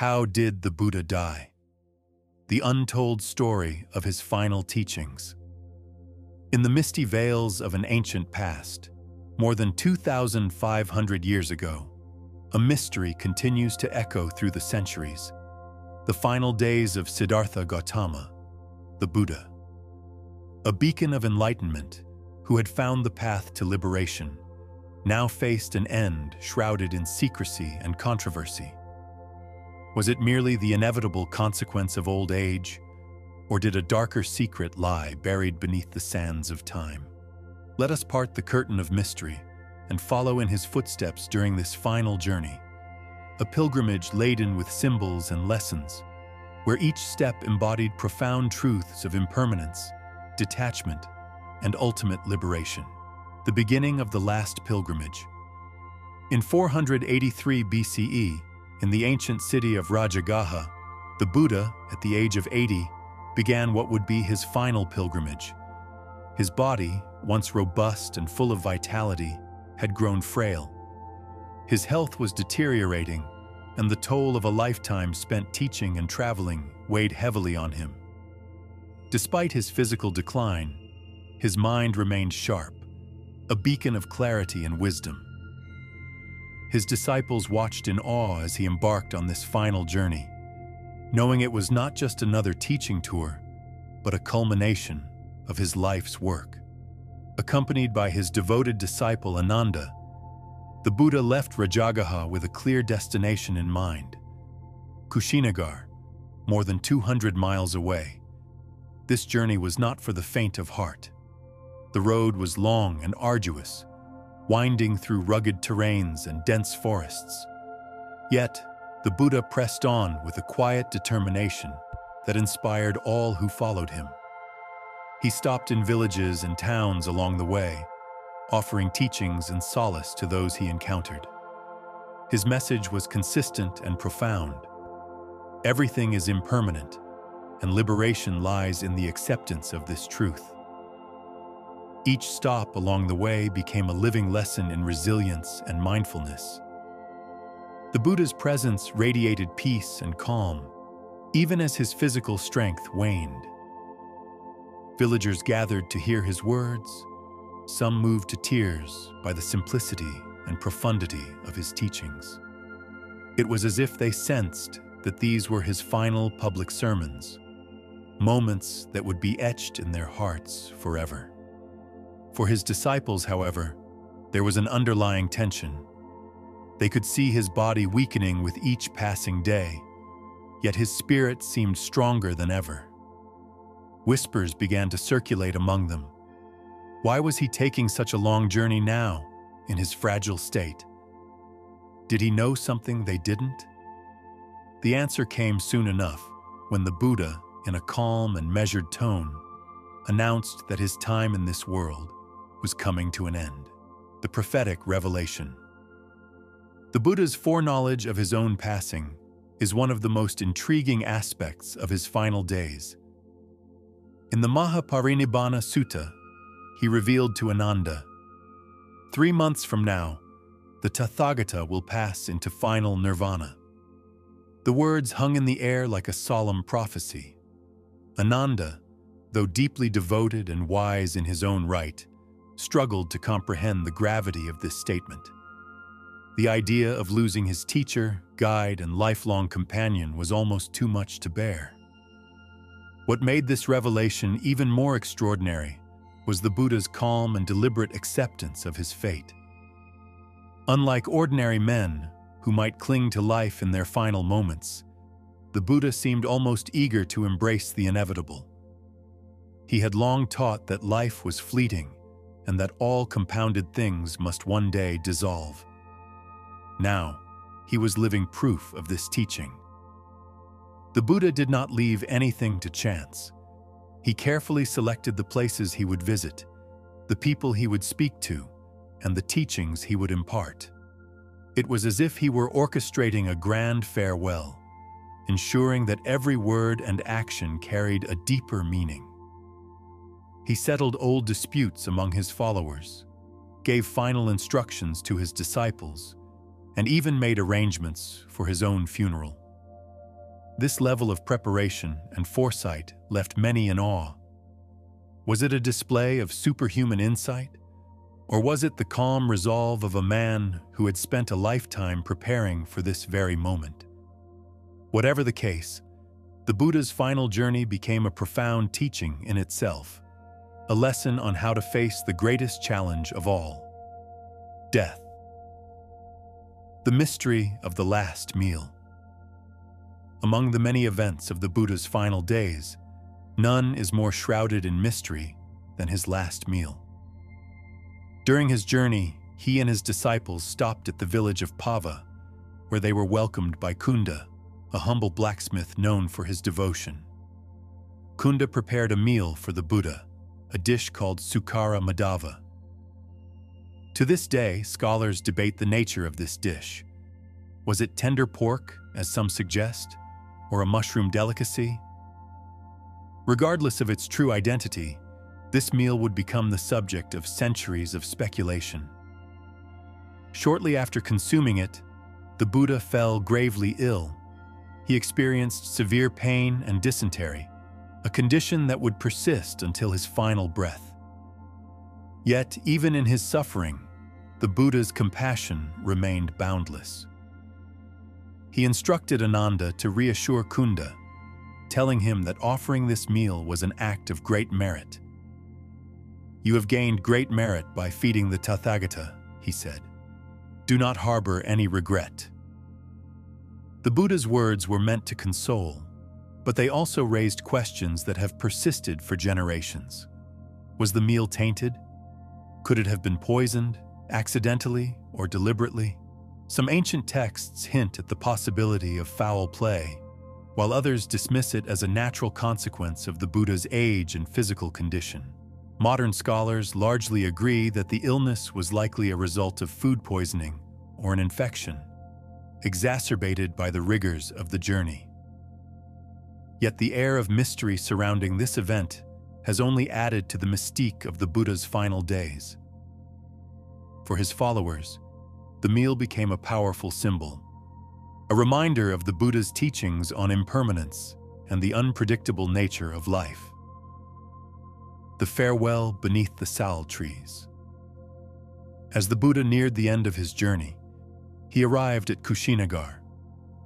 How did the Buddha die? The untold story of his final teachings. In the misty veils of an ancient past, more than 2,500 years ago, a mystery continues to echo through the centuries. The final days of Siddhartha Gautama, the Buddha. A beacon of enlightenment who had found the path to liberation, now faced an end shrouded in secrecy and controversy. Was it merely the inevitable consequence of old age, or did a darker secret lie buried beneath the sands of time? Let us part the curtain of mystery and follow in his footsteps during this final journey, a pilgrimage laden with symbols and lessons, where each step embodied profound truths of impermanence, detachment, and ultimate liberation. The beginning of the last pilgrimage. In 483 BCE, in the ancient city of Rajagaha, the Buddha, at the age of 80, began what would be his final pilgrimage. His body, once robust and full of vitality, had grown frail. His health was deteriorating, and the toll of a lifetime spent teaching and traveling weighed heavily on him. Despite his physical decline, his mind remained sharp, a beacon of clarity and wisdom. His disciples watched in awe as he embarked on this final journey, knowing it was not just another teaching tour, but a culmination of his life's work. Accompanied by his devoted disciple Ananda, the Buddha left Rajagaha with a clear destination in mind: Kushinagar, more than 200 miles away. This journey was not for the faint of heart. The road was long and arduous, winding through rugged terrains and dense forests. Yet, the Buddha pressed on with a quiet determination that inspired all who followed him. He stopped in villages and towns along the way, offering teachings and solace to those he encountered. His message was consistent and profound. Everything is impermanent, and liberation lies in the acceptance of this truth. Each stop along the way became a living lesson in resilience and mindfulness. The Buddha's presence radiated peace and calm, even as his physical strength waned. Villagers gathered to hear his words, some moved to tears by the simplicity and profundity of his teachings. It was as if they sensed that these were his final public sermons, moments that would be etched in their hearts forever. For his disciples, however, there was an underlying tension. They could see his body weakening with each passing day, yet his spirit seemed stronger than ever. Whispers began to circulate among them. Why was he taking such a long journey now, in his fragile state? Did he know something they didn't? The answer came soon enough, when the Buddha, in a calm and measured tone, announced that his time in this world was coming to an end. The Prophetic Revelation. The Buddha's foreknowledge of his own passing is one of the most intriguing aspects of his final days. In the Mahaparinibbana Sutta, he revealed to Ananda, 3 months from now, the Tathagata will pass into final nirvana. The words hung in the air like a solemn prophecy. Ananda, though deeply devoted and wise in his own right, struggled to comprehend the gravity of this statement. The idea of losing his teacher, guide, and lifelong companion was almost too much to bear. What made this revelation even more extraordinary was the Buddha's calm and deliberate acceptance of his fate. Unlike ordinary men, who might cling to life in their final moments, the Buddha seemed almost eager to embrace the inevitable. He had long taught that life was fleeting and that all compounded things must one day dissolve. Now, he was living proof of this teaching. The Buddha did not leave anything to chance. He carefully selected the places he would visit, the people he would speak to, and the teachings he would impart. It was as if he were orchestrating a grand farewell, ensuring that every word and action carried a deeper meaning. He settled old disputes among his followers, gave final instructions to his disciples, and even made arrangements for his own funeral. This level of preparation and foresight left many in awe. Was it a display of superhuman insight? Or was it the calm resolve of a man who had spent a lifetime preparing for this very moment? Whatever the case, the Buddha's final journey became a profound teaching in itself, a lesson on how to face the greatest challenge of all: death. The mystery of the last meal. Among the many events of the Buddha's final days, none is more shrouded in mystery than his last meal. During his journey, he and his disciples stopped at the village of Pava, where they were welcomed by Kunda, a humble blacksmith known for his devotion. Kunda prepared a meal for the Buddha, a dish called Sukara Madhava. To this day, scholars debate the nature of this dish. Was it tender pork, as some suggest, or a mushroom delicacy? Regardless of its true identity, this meal would become the subject of centuries of speculation. Shortly after consuming it, the Buddha fell gravely ill. He experienced severe pain and dysentery, a condition that would persist until his final breath. Yet, even in his suffering, the Buddha's compassion remained boundless. He instructed Ananda to reassure Kunda, telling him that offering this meal was an act of great merit. "You have gained great merit by feeding the Tathagata," he said. "Do not harbor any regret." The Buddha's words were meant to console, but they also raised questions that have persisted for generations. Was the meal tainted? Could it have been poisoned, accidentally or deliberately? Some ancient texts hint at the possibility of foul play, while others dismiss it as a natural consequence of the Buddha's age and physical condition. Modern scholars largely agree that the illness was likely a result of food poisoning or an infection, exacerbated by the rigors of the journey. Yet the air of mystery surrounding this event has only added to the mystique of the Buddha's final days. For his followers, the meal became a powerful symbol, a reminder of the Buddha's teachings on impermanence and the unpredictable nature of life. The farewell beneath the sal trees. As the Buddha neared the end of his journey, he arrived at Kushinagar,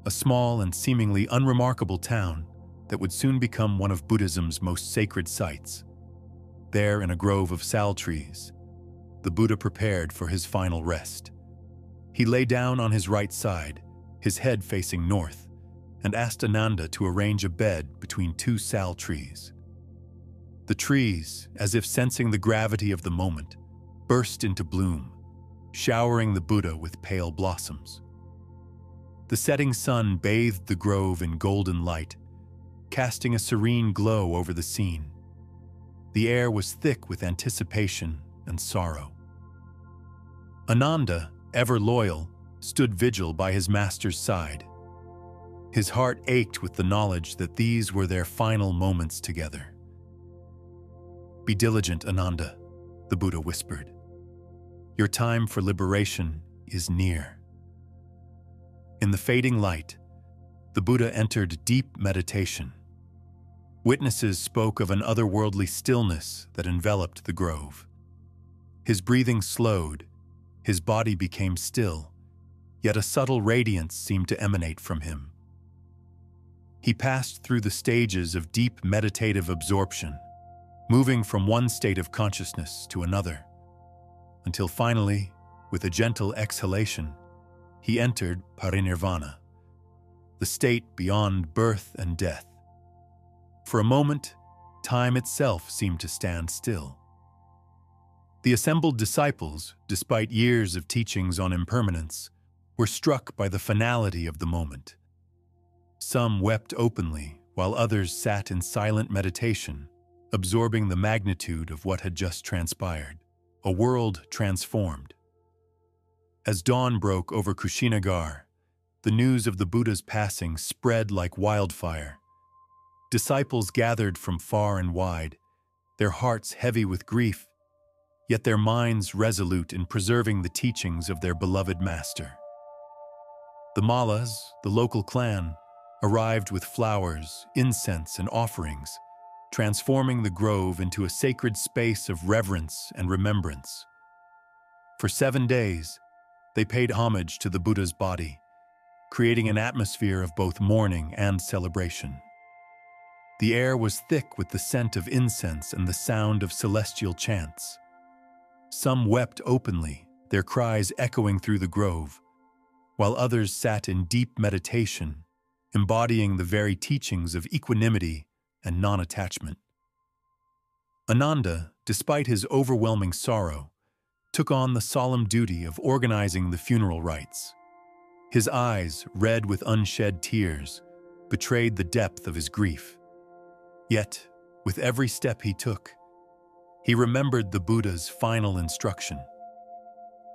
a small and seemingly unremarkable town that would soon become one of Buddhism's most sacred sites. There, in a grove of sal trees, the Buddha prepared for his final rest. He lay down on his right side, his head facing north, and asked Ananda to arrange a bed between two sal trees. The trees, as if sensing the gravity of the moment, burst into bloom, showering the Buddha with pale blossoms. The setting sun bathed the grove in golden light, casting a serene glow over the scene. The air was thick with anticipation and sorrow. Ananda, ever loyal, stood vigil by his master's side. His heart ached with the knowledge that these were their final moments together. "Be diligent, Ananda," the Buddha whispered. "Your time for liberation is near." In the fading light, the Buddha entered deep meditation. Witnesses spoke of an otherworldly stillness that enveloped the grove. His breathing slowed, his body became still, yet a subtle radiance seemed to emanate from him. He passed through the stages of deep meditative absorption, moving from one state of consciousness to another, until finally, with a gentle exhalation, he entered parinirvana, the state beyond birth and death. For a moment, time itself seemed to stand still. The assembled disciples, despite years of teachings on impermanence, were struck by the finality of the moment. Some wept openly, while others sat in silent meditation, absorbing the magnitude of what had just transpired, a world transformed. As dawn broke over Kushinagar, the news of the Buddha's passing spread like wildfire. Disciples gathered from far and wide, their hearts heavy with grief, yet their minds resolute in preserving the teachings of their beloved master. The Mallas, the local clan, arrived with flowers, incense, and offerings, transforming the grove into a sacred space of reverence and remembrance. For 7 days, they paid homage to the Buddha's body, creating an atmosphere of both mourning and celebration. The air was thick with the scent of incense and the sound of celestial chants. Some wept openly, their cries echoing through the grove, while others sat in deep meditation, embodying the very teachings of equanimity and non-attachment. Ananda, despite his overwhelming sorrow, took on the solemn duty of organizing the funeral rites. His eyes, red with unshed tears, betrayed the depth of his grief. Yet, with every step he took, he remembered the Buddha's final instruction.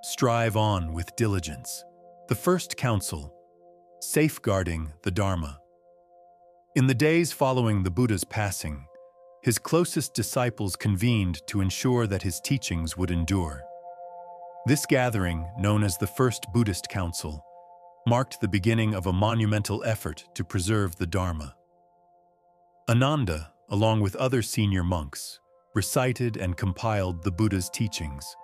Strive on with diligence. The first counsel, safeguarding the Dharma. In the days following the Buddha's passing, his closest disciples convened to ensure that his teachings would endure. This gathering, known as the First Buddhist Council, marked the beginning of a monumental effort to preserve the Dharma. Ananda, along with other senior monks, recited and compiled the Buddha's teachings,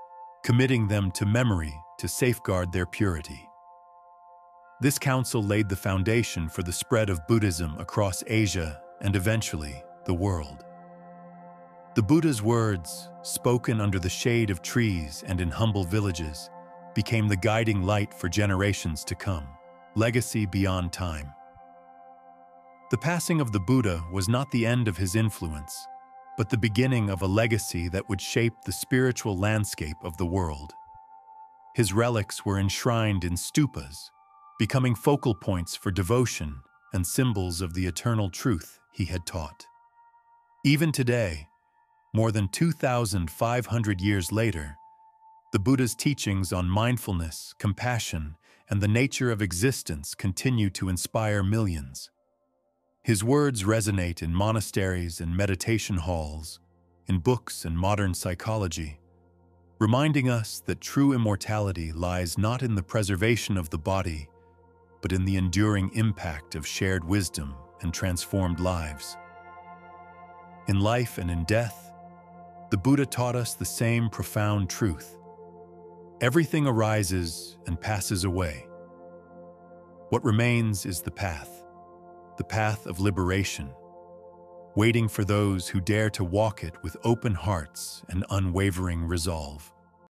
committing them to memory to safeguard their purity. This council laid the foundation for the spread of Buddhism across Asia and eventually the world. The Buddha's words, spoken under the shade of trees and in humble villages, became the guiding light for generations to come, legacy beyond time. The passing of the Buddha was not the end of his influence, but the beginning of a legacy that would shape the spiritual landscape of the world. His relics were enshrined in stupas, becoming focal points for devotion and symbols of the eternal truth he had taught. Even today, more than 2,500 years later, the Buddha's teachings on mindfulness, compassion, and the nature of existence continue to inspire millions. His words resonate in monasteries and meditation halls, in books and modern psychology, reminding us that true immortality lies not in the preservation of the body, but in the enduring impact of shared wisdom and transformed lives. In life and in death, the Buddha taught us the same profound truth. Everything arises and passes away. What remains is the path of liberation, waiting for those who dare to walk it with open hearts and unwavering resolve.